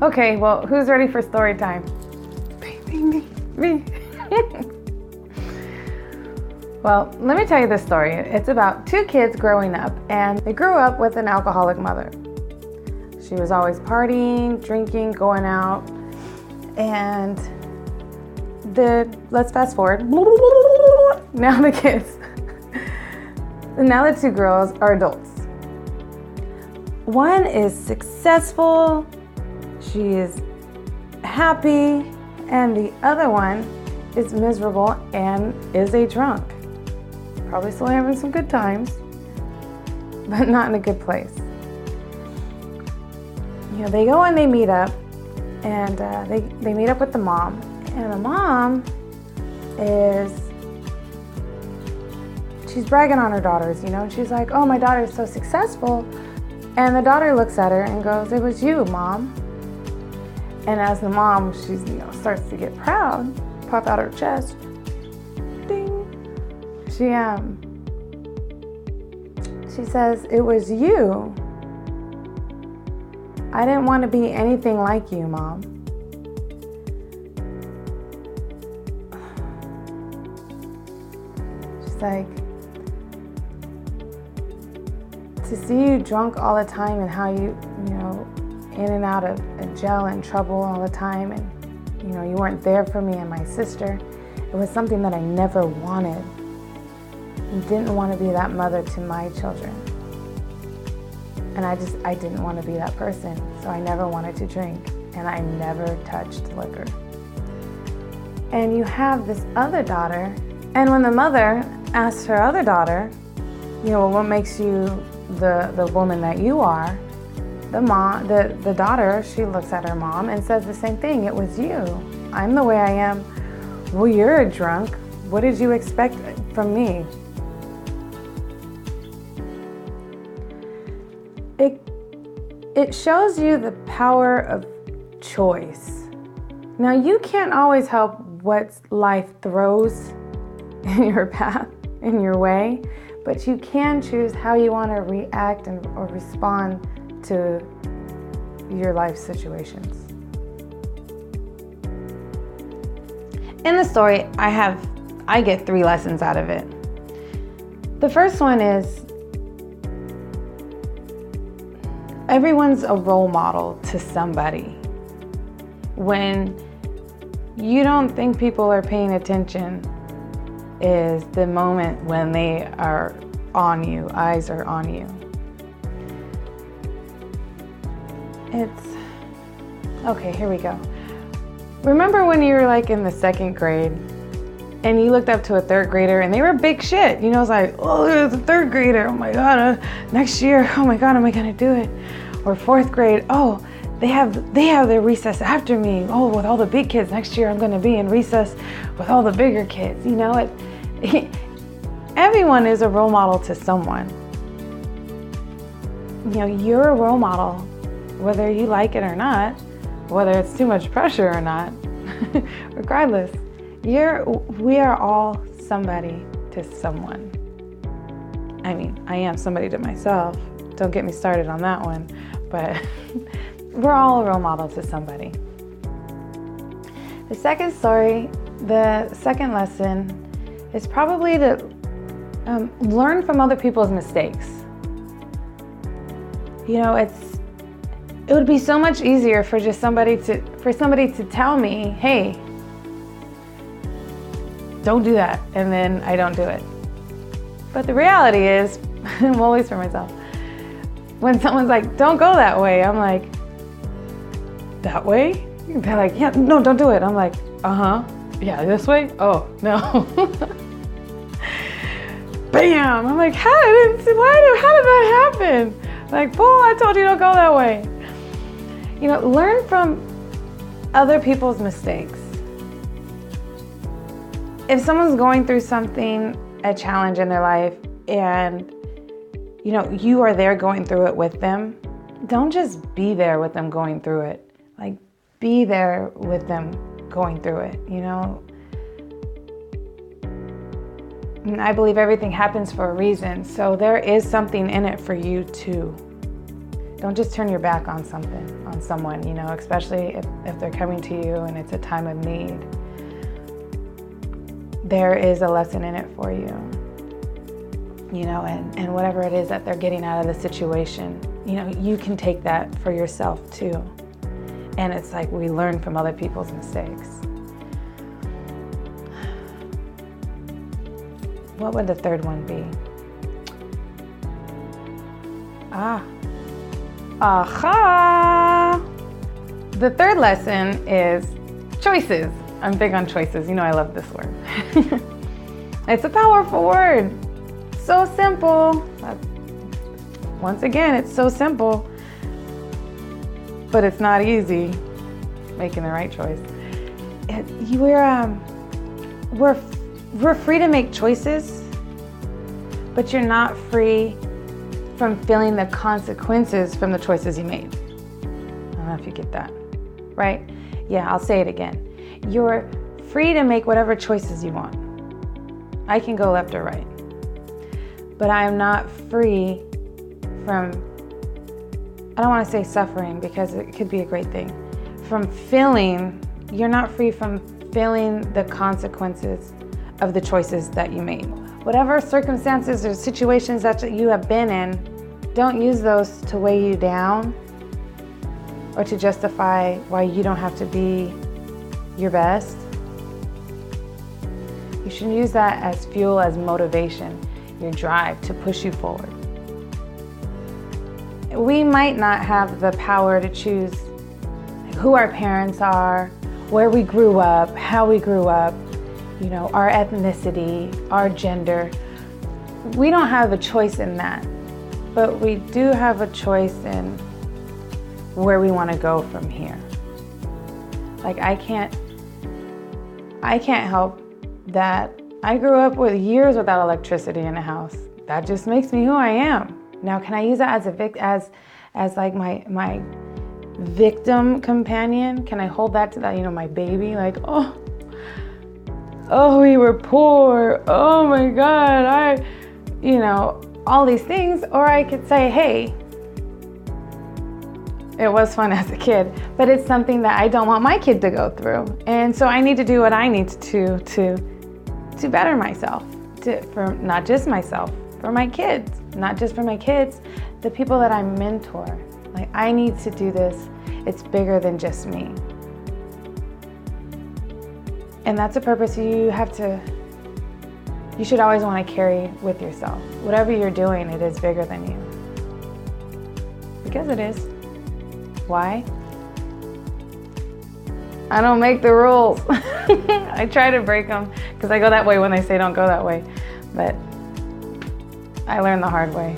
Okay, well, who's ready for story time? Me. Well, let me tell you this story. It's about two kids growing up, and they grew up with an alcoholic mother. She was always partying, drinking, going out, and let's fast forward. Now the kids. Now the two girls are adults. One is successful, she is happy, and the other one is miserable and is a drunk. Probably still having some good times, but not in a good place. You know, they go and they meet up, and they meet up with the mom, and the mom she's bragging on her daughters, you know, and she's like, oh, my daughter's so successful. And the daughter looks at her and goes, it was you, Mom. And as the mom, she's, you know, starts to get proud, pop out her chest, ding. She says, it was you. I didn't want to be anything like you, Mom. She's like, to see you drunk all the time and how you know, in and out of jail and trouble all the time, and, you know, you weren't there for me and my sister. It was something that I never wanted. I didn't want to be that mother to my children. And I didn't want to be that person. So I never wanted to drink, and I never touched liquor. And you have this other daughter, and when the mother asks her other daughter, you know, well, what makes you the woman that you are, the daughter, she looks at her mom and says the same thing. It was you. I'm the way I am. Well, you're a drunk. What did you expect from me? It shows you the power of choice. Now, you can't always help what life throws in your path, in your way, but you can choose how you want to react or respond to your life situations. In the story, I get 3 lessons out of it. The first one is, everyone's a role model to somebody. When you don't think people are paying attention is the moment when they are on you, eyes are on you. Okay, here we go. Remember when you were like in the 2nd grade and you looked up to a 3rd grader and they were big shit? You know, it's like, oh, there's a 3rd grader. Oh my God, next year, oh my God, am I gonna do it? Or 4th grade, oh, they have their recess after me. Oh, with all the big kids, next year I'm gonna be in recess with all the bigger kids. You know, everyone is a role model to someone. You know, you're a role model, whether you like it or not, whether it's too much pressure or not. Regardless, we are all somebody to someone. I mean, I am somebody to myself. Don't get me started on that one, but we're all a role model to somebody. The second story, the second lesson is probably to learn from other people's mistakes. You know, it would be so much easier for somebody to tell me, hey, don't do that, and then I don't do it. But the reality is, well, at least for myself, when someone's like, don't go that way, I'm like, that way? They're like, yeah, no, don't do it. I'm like, yeah, this way? Oh, no. Bam! I'm like, how did that happen? Like, boy, I told you don't go that way. You know, learn from other people's mistakes. If someone's going through something, a challenge in their life, and you know, you are there going through it with them, don't just be there with them going through it. Like, be there with them going through it, you know? And I believe everything happens for a reason, so there is something in it for you too. Don't just turn your back on someone, especially if they're coming to you and it's a time of need. There is a lesson in it for you, and whatever it is that they're getting out of the situation, you can take that for yourself too. And it's like we learn from other people's mistakes. What would the third one be? Aha! The third lesson is choices. I'm big on choices. I love this word. It's a powerful word. So simple. Once again, it's so simple, but it's not easy making the right choice. We're free to make choices, but you're not free from feeling the consequences from the choices you made. I don't know if you get that, right? Yeah, I'll say it again. You're free to make whatever choices you want. I can go left or right, but I am not free from, I don't want to say suffering because it could be a great thing, you're not free from feeling the consequences of the choices that you made. Whatever circumstances or situations that you have been in, don't use those to weigh you down or to justify why you don't have to be your best. You should use that as fuel, as motivation, your drive to push you forward. We might not have the power to choose who our parents are, where we grew up, how we grew up, our ethnicity, our gender. We don't have a choice in that, but we do have a choice in where we want to go from here. Like I can't help that I grew up with years without electricity in the house. That just makes me who I am. Now, can I use that as like my victim companion? Can I hold that to that, my baby? Like, oh, we were poor. Oh my God, all these things. Or I could say, hey, it was fun as a kid, but it's something that I don't want my kid to go through. And so I need to do what I need to better myself, for not just myself, for my kids, not just for my kids, the people that I mentor. Like I need to do this. It's bigger than just me. And that's a purpose you should always want to carry with yourself. Whatever you're doing, it is bigger than you. Because it is. Why? I don't make the rules. I try to break them because I go that way when they say don't go that way. But I learned the hard way.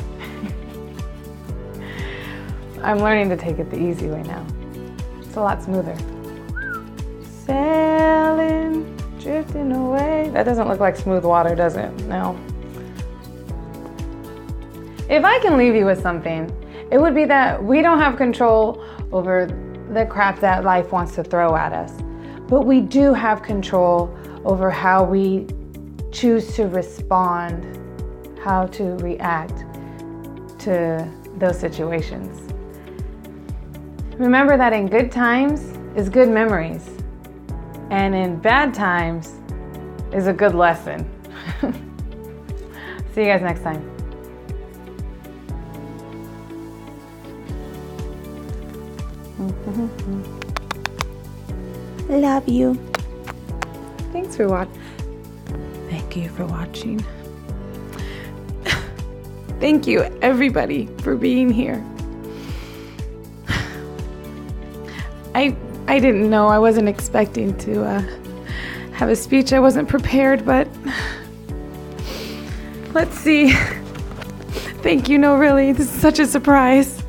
I'm learning to take it the easy way now. It's a lot smoother. Sailing, drifting away. That doesn't look like smooth water, does it? No. If I can leave you with something, it would be that we don't have control over the crap that life wants to throw at us. But we do have control over how we choose to respond, how to react to those situations. Remember that in good times is good memories, and in bad times is a good lesson. See you guys next time. Love you. Thanks for watching. Thank you for watching. Thank you, everybody, for being here. I didn't know. I wasn't expecting to have a speech. I wasn't prepared, but let's see. Thank you. No, really, this is such a surprise.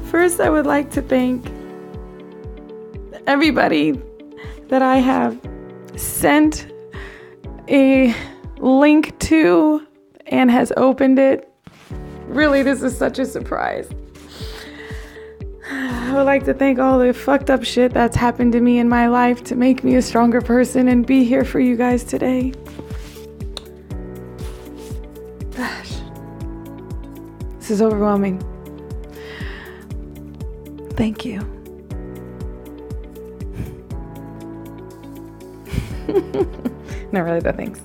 First, I would like to thank everybody that I have sent a link to and has opened it. Really, this is such a surprise. I would like to thank all the fucked up shit that's happened to me in my life to make me a stronger person and be here for you guys today. Gosh, this is overwhelming. Thank you. Not really, but thanks.